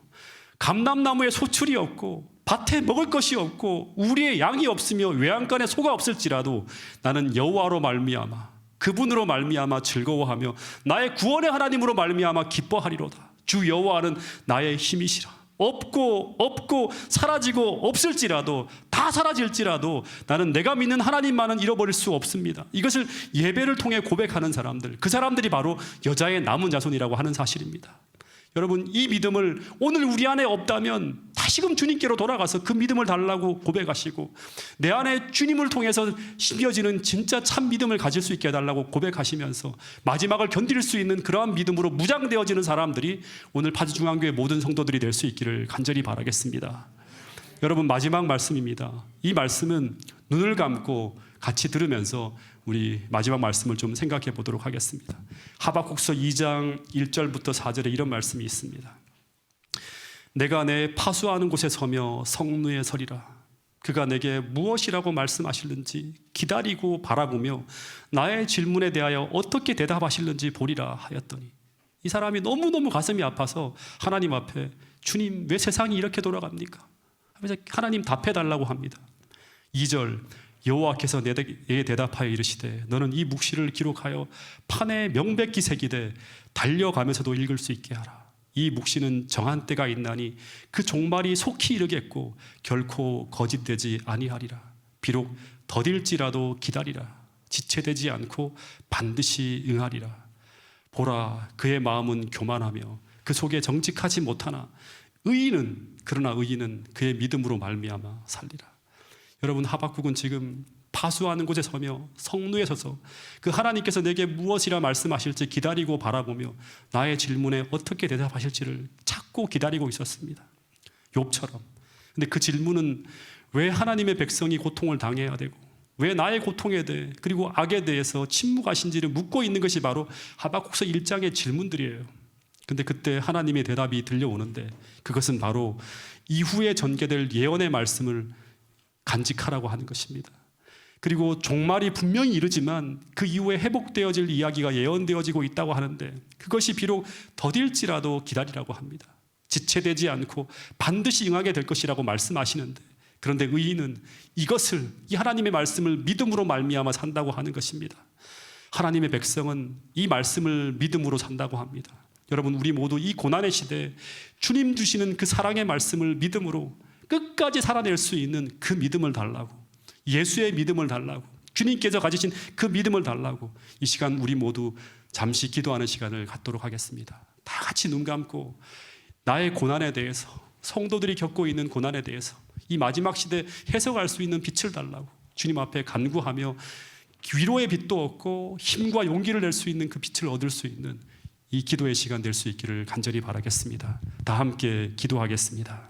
감람나무에 소출이 없고 밭에 먹을 것이 없고 우리의 양이 없으며 외양간에 소가 없을지라도 나는 여호와로 말미암아, 그분으로 말미암아 즐거워하며 나의 구원의 하나님으로 말미암아 기뻐하리로다. 주 여호와는 나의 힘이시라. 없고 사라지고 없을지라도, 다 사라질지라도 나는 내가 믿는 하나님만은 잃어버릴 수 없습니다. 이것을 예배를 통해 고백하는 사람들, 그 사람들이 바로 여자의 남은 자손이라고 하는 사실입니다. 여러분, 이 믿음을 오늘 우리 안에 없다면 다시금 주님께로 돌아가서 그 믿음을 달라고 고백하시고, 내 안에 주님을 통해서 심겨지는 진짜 참 믿음을 가질 수 있게 해달라고 고백하시면서 마지막을 견딜 수 있는 그러한 믿음으로 무장되어지는 사람들이 오늘 파주중앙교회 모든 성도들이 될 수 있기를 간절히 바라겠습니다. 여러분, 마지막 말씀입니다. 이 말씀은 눈을 감고 같이 들으면서 우리 마지막 말씀을 좀 생각해 보도록 하겠습니다. 하박국서 2장 1절부터 4절에 이런 말씀이 있습니다. 내가 내 파수하는 곳에 서며 성루에 서리라. 그가 내게 무엇이라고 말씀하실는지 기다리고 바라보며 나의 질문에 대하여 어떻게 대답하실는지 보리라 하였더니, 이 사람이 너무너무 가슴이 아파서 하나님 앞에, 주님, 왜 세상이 이렇게 돌아갑니까? 하면서 하나님 답해달라고 합니다. 2절, 여호와께서 내게 대답하여 이르시되 너는 이 묵시를 기록하여 판에 명백히 새기되 달려가면서도 읽을 수 있게 하라. 이 묵시는 정한 때가 있나니 그 종말이 속히 이르겠고 결코 거짓되지 아니하리라. 비록 더딜지라도 기다리라. 지체되지 않고 반드시 응하리라. 보라, 그의 마음은 교만하며 그 속에 정직하지 못하나 그러나 의인은 그의 믿음으로 말미암아 살리라. 여러분, 하박국은 지금 파수하는 곳에 서며 성루에 서서 그 하나님께서 내게 무엇이라 말씀하실지 기다리고 바라보며 나의 질문에 어떻게 대답하실지를 찾고 기다리고 있었습니다. 욥처럼. 근데 그 질문은 왜 하나님의 백성이 고통을 당해야 되고 왜 나의 고통에 대해 그리고 악에 대해서 침묵하신지를 묻고 있는 것이 바로 하박국서 1장의 질문들이에요. 근데 그때 하나님의 대답이 들려오는데 그것은 바로 이후에 전개될 예언의 말씀을 간직하라고 하는 것입니다. 그리고 종말이 분명히 이르지만 그 이후에 회복되어질 이야기가 예언되어지고 있다고 하는데 그것이 비록 더딜지라도 기다리라고 합니다. 지체되지 않고 반드시 응하게 될 것이라고 말씀하시는데, 그런데 의인은 이것을, 이 하나님의 말씀을 믿음으로 말미암아 산다고 하는 것입니다. 하나님의 백성은 이 말씀을 믿음으로 산다고 합니다. 여러분, 우리 모두 이 고난의 시대에 주님 주시는 그 사랑의 말씀을 믿음으로 끝까지 살아낼 수 있는 그 믿음을 달라고, 예수의 믿음을 달라고, 주님께서 가지신 그 믿음을 달라고 이 시간 우리 모두 잠시 기도하는 시간을 갖도록 하겠습니다. 다 같이 눈 감고 나의 고난에 대해서, 성도들이 겪고 있는 고난에 대해서 이 마지막 시대 해석할 수 있는 빛을 달라고 주님 앞에 간구하며 위로의 빛도 얻고 힘과 용기를 낼 수 있는 그 빛을 얻을 수 있는 이 기도의 시간 될 수 있기를 간절히 바라겠습니다. 다 함께 기도하겠습니다.